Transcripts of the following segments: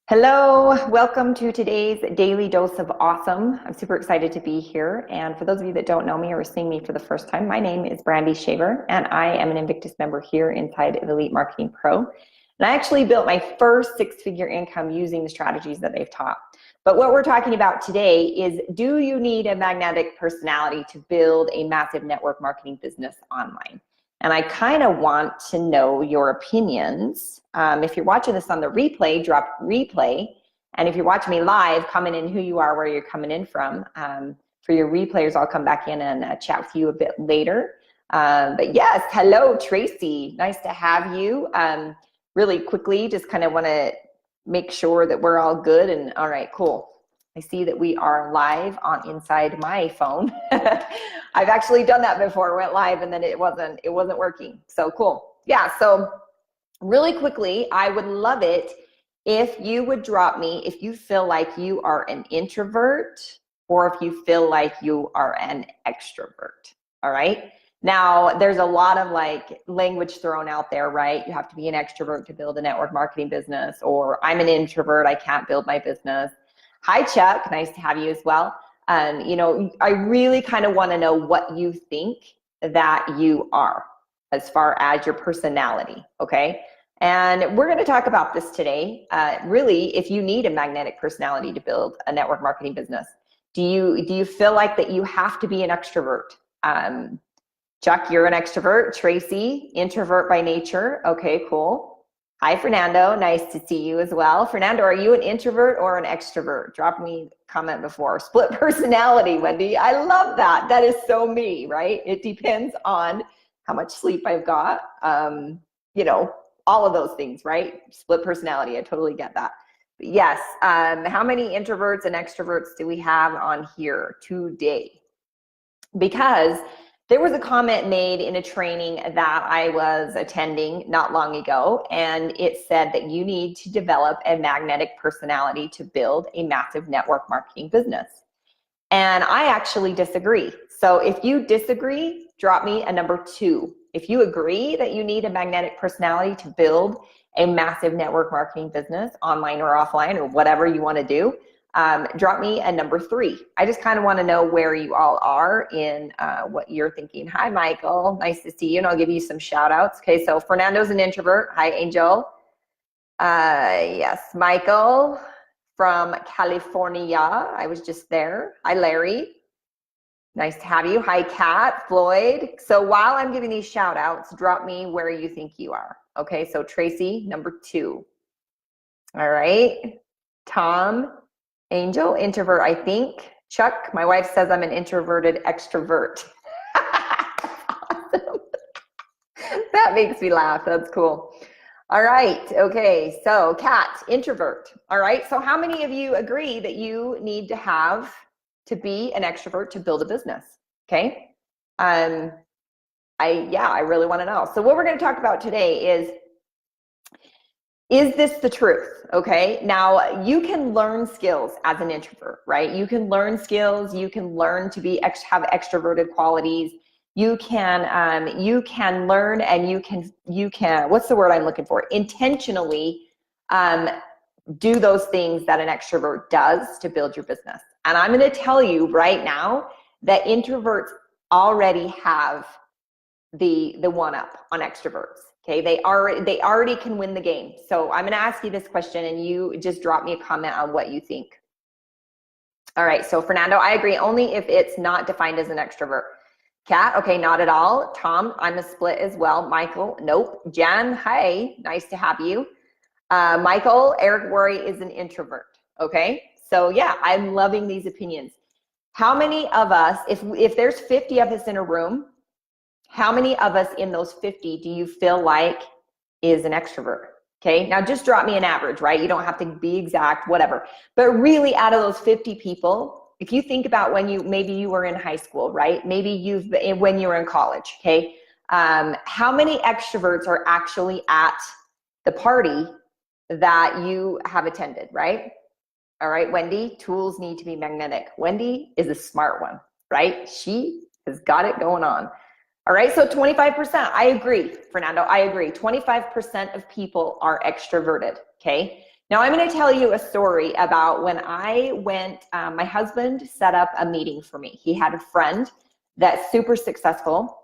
Hello, welcome to today's Daily Dose of Awesome. I'm super excited to be here. And for those of you that don't know me or are seeing me for the first time, my name is Brandy and I am an Invictus member here inside of Elite Marketing Pro. And I actually built my first six-figure income using the strategies that they've taught. But what we're talking about today is, do you need a magnetic personality to build a massive network marketing business online? And I kind of want to know your opinions. If you're watching this on the replay, drop replay. And if you're watching me live, comment in who you are, where you're coming in from. For your replayers, I'll come back in and chat with you a bit later. But yes, hello, Tracy. Nice to have you. Really quickly, just kind of want to make sure that we're all good. And all right, cool. I see that we are live on inside my phone. I've actually done that before, went live and then it wasn't working. So cool. Yeah, so really quickly, I would love it if you would drop me if you feel like you are an introvert or if you feel like you are an extrovert. All right. Now, there's a lot of like language thrown out there, right? You have to be an extrovert to build a network marketing business, or I'm an introvert, I can't build my business. Hi, Chuck. Nice to have you as well. I really kind of want to know what you think that you are as far as your personality, okay? And we're going to talk about this today. Really, if you need a magnetic personality to build a network marketing business, do you feel like that you have to be an extrovert? Chuck, you're an extrovert. Tracy, introvert by nature. Okay, cool. Hi, Fernando. Nice to see you as well. Fernando, are you an introvert or an extrovert? Drop me a comment before. Split personality, Wendy. I love that. That is so me, right? It depends on how much sleep I've got. All of those things, right? Split personality. I totally get that. But yes. How many introverts and extroverts do we have on here today? Because there was a comment made in a training that I was attending not long ago, and it said that you need to develop a magnetic personality to build a massive network marketing business. And I actually disagree. So if you disagree, drop me a number 2. If you agree that you need a magnetic personality to build a massive network marketing business, online or offline or whatever you want to do, drop me a number 3. I just kind of want to know where you all are in what you're thinking. Hi, Michael. Nice to see you. And I'll give you some shout outs. Okay, so Fernando's an introvert. Hi, Angel. Yes, Michael from California. I was just there. Hi, Larry. Nice to have you. Hi, Kat, Floyd. So while I'm giving these shout outs, drop me where you think you are. Okay, so Tracy, number 2. All right. Tom, Angel, introvert, I think. Chuck, my wife says I'm an introverted extrovert. Awesome. That makes me laugh. That's cool. All right. Okay. So Kat, introvert. All right. So how many of you agree that you need to be an extrovert to build a business? Okay. I really want to know. So what we're going to talk about today is this the truth? Okay. Now you can learn skills as an introvert, right? You can learn skills. You can learn to have extroverted qualities. You can learn, and you can, what's the word I'm looking for? Intentionally do those things that an extrovert does to build your business. And I'm going to tell you right now that introverts already have the one up on extroverts. Okay, they already can win the game. So I'm going to ask you this question, and you just drop me a comment on what you think. All right, so Fernando, I agree, only if it's not defined as an extrovert. Kat, okay, not at all. Tom, I'm a split as well. Michael, nope. Jan, hi, nice to have you. Michael, Eric Worry is an introvert. Okay, so yeah, I'm loving these opinions. How many of us, if there's 50 of us in a room, how many of us in those 50 do you feel like is an extrovert? Okay, now just drop me an average, right? You don't have to be exact, whatever. But really, out of those 50 people, if you think about maybe you were in high school, right? Maybe when you were in college, okay? How many extroverts are actually at the party that you have attended, right? All right, Wendy, tools need to be magnetic. Wendy is a smart one, right? She has got it going on. All right, so 25%, I agree, Fernando, I agree. 25% of people are extroverted, okay? Now I'm going to tell you a story about when I went, my husband set up a meeting for me. He had a friend that's super successful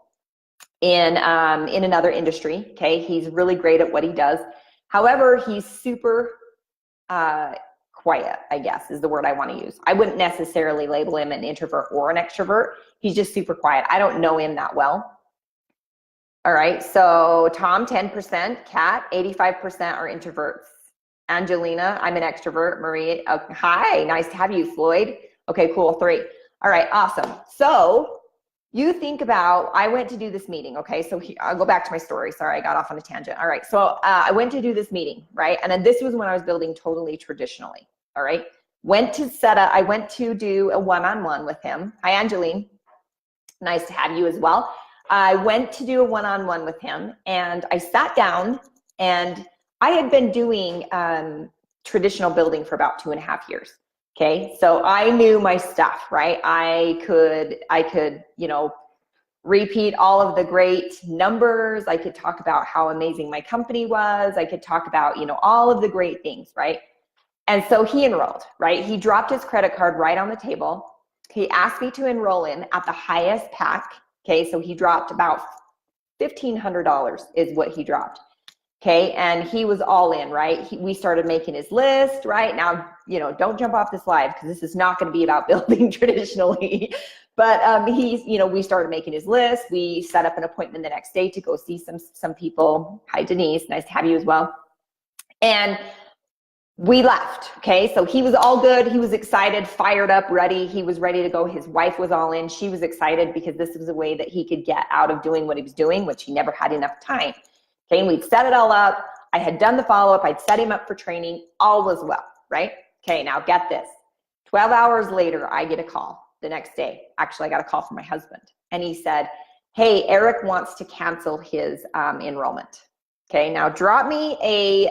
in another industry. Okay. He's really great at what he does. However, he's super quiet, I guess is the word I want to use. I wouldn't necessarily label him an introvert or an extrovert. He's just super quiet. I don't know him that well. All right. So Tom, 10%, Kat, 85% are introverts. Angelina, I'm an extrovert. Marie, hi, nice to have you. Floyd, okay, cool, 3. All right, awesome. So you think about, I went to do this meeting, okay? So I'll go back to my story. Sorry, I got off on a tangent. All right, so I went to do this meeting, right? And then this was when I was building totally traditionally, all right? I went to do a one-on-one with him. Hi, Angeline, nice to have you as well. I went to do a one-on-one with him, and I sat down, and I had been doing traditional building for about 2.5 years. Okay, so I knew my stuff, right? I could, you know, repeat all of the great numbers. I could talk about how amazing my company was. I could talk about, you know, all of the great things, right? And so he enrolled, right? He dropped his credit card right on the table. He asked me to enroll in at the highest pack. Okay, so he dropped about $1,500 is what he dropped. Okay, and he was all in, right? We started making his list, right? Now, you know, don't jump off this live because this is not going to be about building traditionally. But you know, we started making his list. We set up an appointment the next day to go see some people. Hi, Denise, nice to have you as well. And we left, okay? So he was all good. He was excited, fired up, ready. He was ready to go. His wife was all in. She was excited because this was a way that he could get out of doing what he was doing, which he never had enough time. Okay, and we'd set it all up. I had done the follow-up. I'd set him up for training. All was well, right? Okay, now get this. 12 hours later, I get a call the next day. Actually, I got a call from my husband. And he said, hey, Eric wants to cancel his enrollment. Okay, now drop me a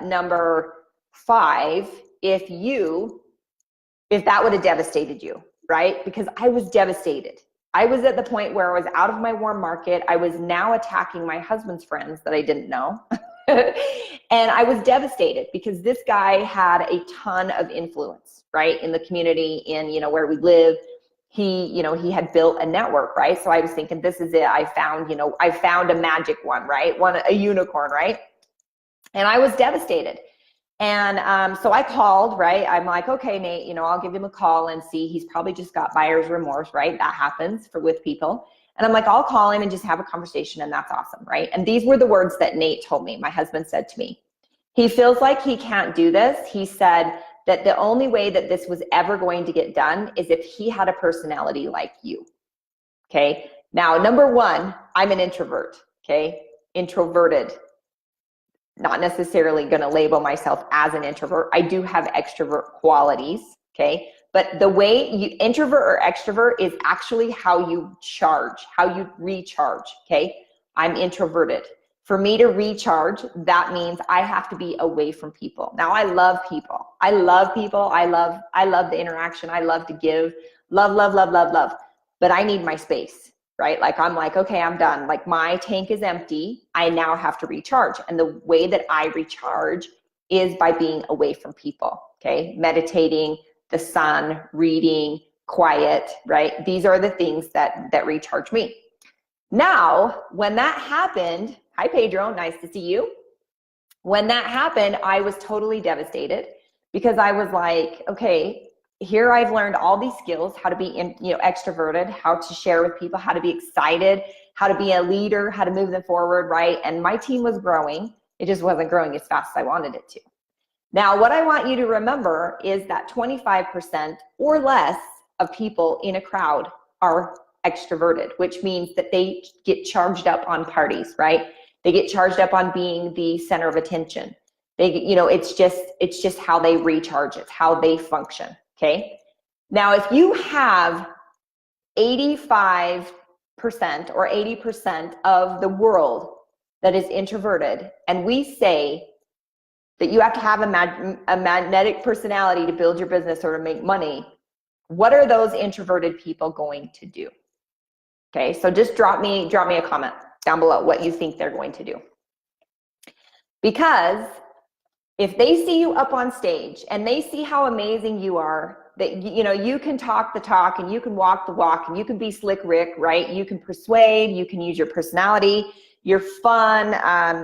number 5 if that would have devastated you, right? Because I was devastated. I was at the point where I was out of my warm market. I was now attacking my husband's friends that I didn't know. And I was devastated because this guy had a ton of influence, right? In the community, in, you know, where we live. He had built a network, right? So I was thinking, this is it. I found a magic one, right? A unicorn, right? And I was devastated. And so I called, right? I'm like, okay, Nate, you know, I'll give him a call and see. He's probably just got buyer's remorse, right? That happens with people. And I'm like, I'll call him and just have a conversation, and that's awesome, right? And these were the words that Nate told me. My husband said to me, he feels like he can't do this. He said that the only way that this was ever going to get done is if he had a personality like you. Okay. Now, number 1, I'm an introvert. Okay. Introverted. Not necessarily going to label myself as an introvert. I do have extrovert qualities, okay? But the way introvert or extrovert is actually how you charge, how you recharge, okay? I'm introverted. For me to recharge, that means I have to be away from people. Now, I love people. I love people. I love the interaction. I love to give. Love. But I need my space. Right? Like, I'm like, okay, I'm done. Like, my tank is empty. I now have to recharge. And the way that I recharge is by being away from people, okay? Meditating, the sun, reading, quiet, right? These are the things that recharge me. Now, when that happened, hi, Pedro, nice to see you. When that happened, I was totally devastated because I was like, okay, here I've learned all these skills, how to be extroverted, how to share with people, how to be excited, how to be a leader, how to move them forward, right? And my team was growing. It just wasn't growing as fast as I wanted it to. Now, what I want you to remember is that 25% or less of people in a crowd are extroverted, which means that they get charged up on parties, right? They get charged up on being the center of attention. It's just how they recharge. It's how they function. Okay. Now, if you have 85% or 80% of the world that is introverted, and we say that you have to have a magnetic personality to build your business or to make money, what are those introverted people going to do? Okay. So just drop me a comment down below what you think they're going to do. Because If they see you up on stage and they see how amazing you are, that you can talk the talk and you can walk the walk and you can be slick Rick, right? You can persuade, you can use your personality, you're fun,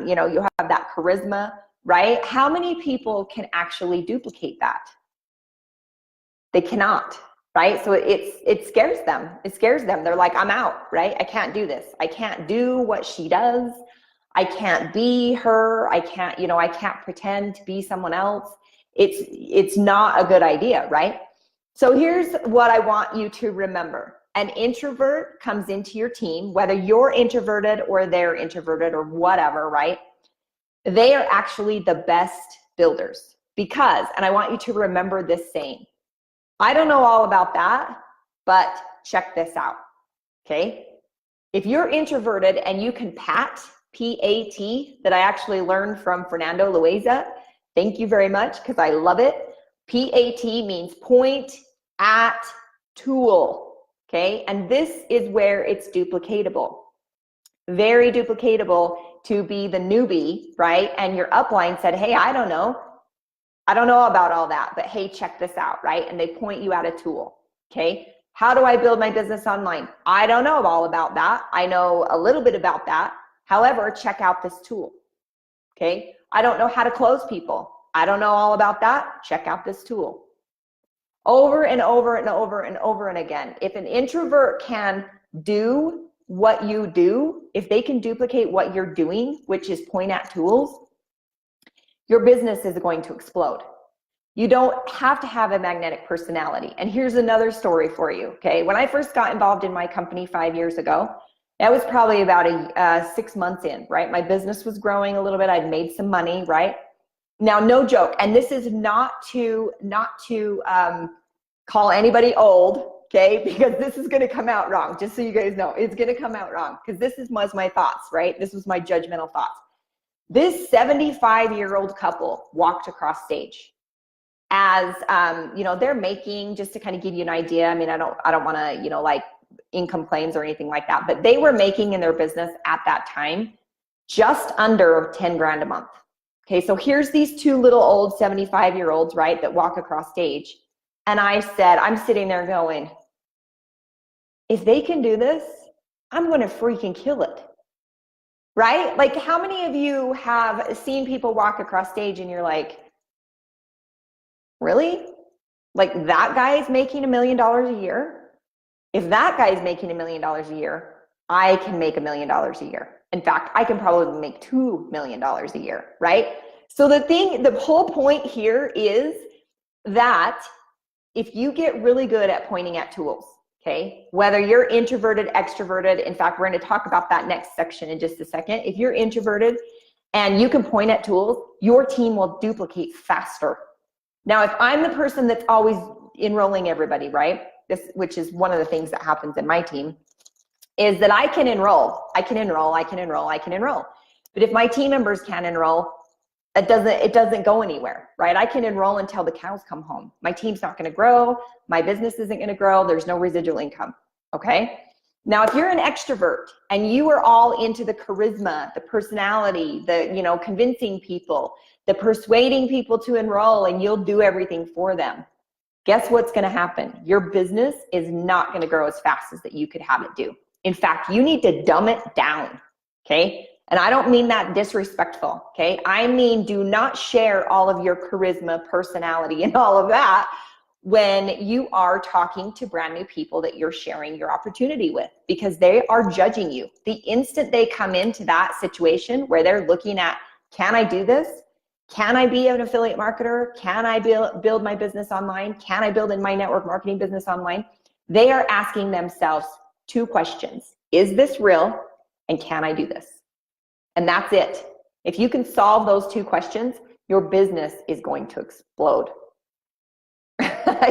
you have that charisma, right? How many people can actually duplicate that? They cannot, right? So it scares them. It scares them. They're like, I'm out, right? I can't do this. I can't do what she does. I can't be her. I can't, I can't pretend to be someone else. It's not a good idea, right? So here's what I want you to remember. An introvert comes into your team, whether you're introverted or they're introverted or whatever, right? They are actually the best builders because, and I want you to remember this saying, I don't know all about that, but check this out, okay? If you're introverted and you can pat, P-A-T, that I actually learned from Fernando Loaiza, thank you very much because I love it. P-A-T means point at tool, okay? And this is where it's duplicatable. Very duplicatable to be the newbie, right? And your upline said, hey, I don't know about all that, but hey, check this out, right? And they point you at a tool, okay? How do I build my business online? I don't know all about that. I know a little bit about that. However, check out this tool, okay? I don't know how to close people. I don't know all about that. Check out this tool. Over and over and over and over and again. If an introvert can do what you do, if they can duplicate what you're doing, which is point at tools, your business is going to explode. You don't have to have a magnetic personality. And here's another story for you, okay? When I first got involved in my company 5 years ago, that was probably about 6 months in, right? My business was growing a little bit. I'd made some money, right? Now, no joke. And this is not to call anybody old, okay? Because this is going to come out wrong. Just so you guys know, it's going to come out wrong because was my thoughts, right? This was my judgmental thoughts. This 75-year-old couple walked across stage as, they're making, just to kind of give you an idea. I mean, I don't want to, like income claims or anything like that, but they were making in their business at that time just under 10 grand a month. Okay, so here's these two little old 75-year-olds, right, that walk across stage. And I said, I'm sitting there going, if they can do this, I'm going to freaking kill it. Right? Like, how many of you have seen people walk across stage and you're like, really? Like, that guy is making $1 million a year? If that guy is making $1 million a year, I can make $1 million a year. In fact, I can probably make $2 million a year, right? So the whole point here is that if you get really good at pointing at tools, okay, whether you're introverted, extroverted, in fact, we're going to talk about that next section in just a second. If you're introverted and you can point at tools, your team will duplicate faster. Now, if I'm the person that's always enrolling everybody, right, which is one of the things that happens in my team, is that I can enroll. But if my team members can't enroll, it doesn't go anywhere, right? I can enroll until the cows come home. My team's not going to grow. My business isn't going to grow. There's no residual income, okay? Now, if you're an extrovert and you are all into the charisma, the personality, the, convincing people, the persuading people to enroll, and you'll do everything for them, guess what's going to happen? Your business is not going to grow as fast as that you could have it do. In fact, you need to dumb it down, okay? And I don't mean that disrespectful, okay? I mean, do not share all of your charisma, personality, and all of that when you are talking to brand new people that you're sharing your opportunity with, because they are judging you. The instant they come into that situation where they're looking at, can I do this? Can I be an affiliate marketer? Can I build my business online? Can I build in my network marketing business online? They are asking themselves 2 questions. Is this real? And can I do this? And that's it. If you can solve those 2 questions, your business is going to explode.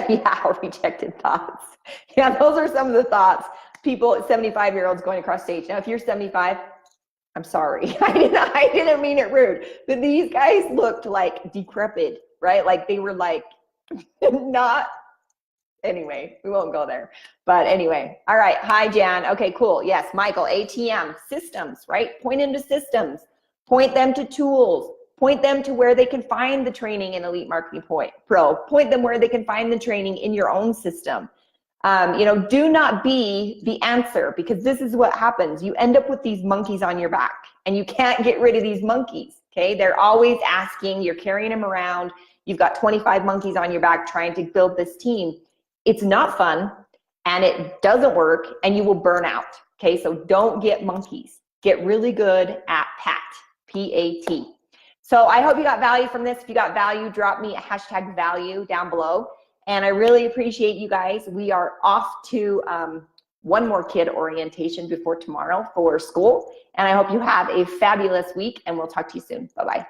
Yeah, rejected thoughts. Yeah, those are some of the thoughts. People, 75-year-olds going across stage. Now, if you're 75, I'm sorry. I didn't mean it rude. But these guys looked like decrepit, right? Like they were like not, anyway, we won't go there. But anyway, all right. Hi, Jan. Okay, cool. Yes, Michael, ATM, systems, right? Point into systems. Point them to tools. Point them to where they can find the training in Elite Marketing Pro. Point them where they can find the training in your own system. You know, do not be the answer, because this is what happens. You end up with these monkeys on your back and you can't get rid of these monkeys, okay? They're always asking, you're carrying them around. You've got 25 monkeys on your back trying to build this team. It's not fun and it doesn't work and you will burn out, okay? So don't get monkeys. Get really good at PAT, P-A-T. So I hope you got value from this. If you got value, drop me a hashtag value down below. And I really appreciate you guys. We are off to one more kid orientation before tomorrow for school. And I hope you have a fabulous week and we'll talk to you soon. Bye-bye.